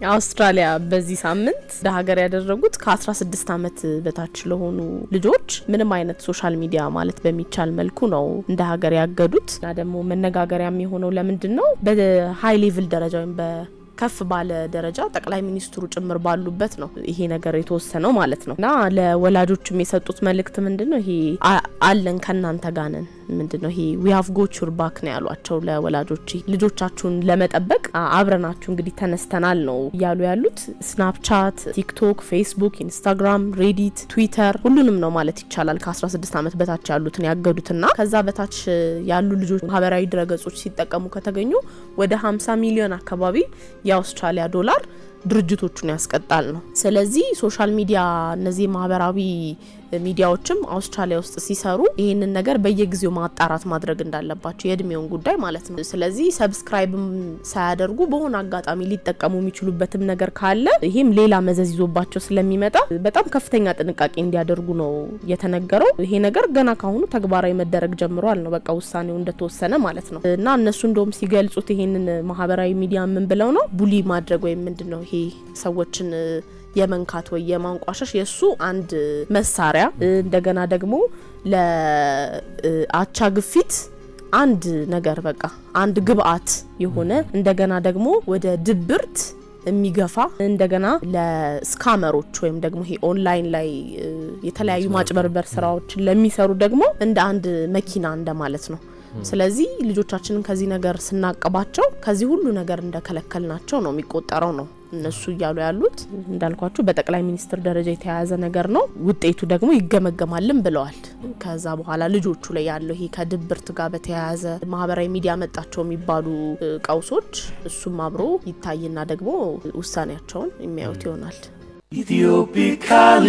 አውስትራሊያ በዚህ ሳምንት ለሀገር ያደረጉት ከ16 አመት በታች ለሆኑ ልጆች ምንም አይነት ሶሻል ሚዲያ ማለት በሚቻል መልኩ ነው እንደ ሀገር ያገዱት እና ደግሞ መነጋገሪያም የሆነው ለምንድነው በሃይ ሌቭል ደረጃ ወይም ከፍ ባለ ደረጃ ጠቅላይ ሚኒስትሩ ጭምር ባሉበት ነው ይሄ ነገር የተወሰነው ማለት ነው። እና ለወላጆችም የሰጡት መልእክት ምንድነው ይሄ አለን ከናንተ ጋር ነን ምንድነው ይሄ we have got your back ነው ያሏቸው ለወላጆች ልጆቻችሁን ለመጠበቅ አብረናችሁ እንግዲህ ተነስተናል ነው ያሉት። ስናፕቻት፣ ቲክቶክ፣ ፌስቡክ፣ ኢንስታግራም፣ ሬዲት፣ ትዊተር ሁሉንም ነው ማለት ይቻላል ከ16 አመት በታች ያሉትን ያገዱትና ከዛ በታች ያሉ ልጆች ማህበራዊ ድረገጾች ሲጠቀሙ ከተገኙ ወደ 50 ሚሊዮን አካባቢ የአውስትራሊያ ዶላር ድርጅቶቹን ያስቀጣል ነው። ስለዚህ ሶሻል ሚዲያ እነዚህ ማህበራዊ ሚዲያዎችም አውስትራሊያ ውስጥ ሲሰሩ ይሄንን ነገር በየጊዜው ማጣራት ማድረግ እንዳለባቸው የእድሜውን ጉዳይ ማለት ነው። ስለዚህ ሰብስክራይብ ሳያደርጉ በሆነ አጋጣሚ ሊጠቀሙ የሚችሉበትም ነገር ካለ ይሄም ሌላ መዘዝ ይዞባቸው ስለሚመጣ በጣም ከፍተኛ ጥንቃቄ እንዲያደርጉ ነው የተነገረው። ይሄ ነገር ገና ካሁኑ ተግባራዊ መደረግ ጀምሯል ነው በቃ ውሳኔው እንደተወሰነ ማለት ነው። እና እነሱ እንደውም ሲገልጹት ይሄንን ማህበራዊ ሚዲያ ምን ብለው ነው ቡሊ ማድረግ ወይም ምንድነው ይሄ ሰዎችን የመንካት ወይ የማንቋሸሽ የሱ አንድ መሳሪያ እንደገና ደግሞ ለአቻ ግፊት አንድ ነገር በቃ አንድ ግብአት የሆነ እንደገና ደግሞ ወደ ድብርት የሚገፋ እንደገና ለስካመሮች ወይም ደግሞ ይሄ ኦንላይን ላይ የተለያዩ ማጭበርበር ስራዎችን ለሚሰሩ ደግሞ እንደ አንድ መኪና እንደማለት ነው። ስለዚህ ልጆቻችንን ከዚህ ነገር ስናቀባቸው ከዚህ ሁሉ ነገር እንደከለከልናቸው ነው የሚቆጠረው ነው እነሱ እያሉ ያሉት። እንዳልኳችሁ በጠቅላይ ሚኒስትር ደረጃ የተያያዘ ነገር ነው። ውጤቱ ደግሞ ይገመገማልም ብለዋል። ከዛ በኋላ ልጆቹ ላይ ያለው ይሄ ከድብርት ጋር በተያያዘ ማህበራዊ ሚዲያ መጣቸው የሚባሉ ቀውሶች እሱም አብሮ ይታይና ደግሞ ውሳኔያቸውን የሚያዩት ይሆናል። ኢትዮፒካሊ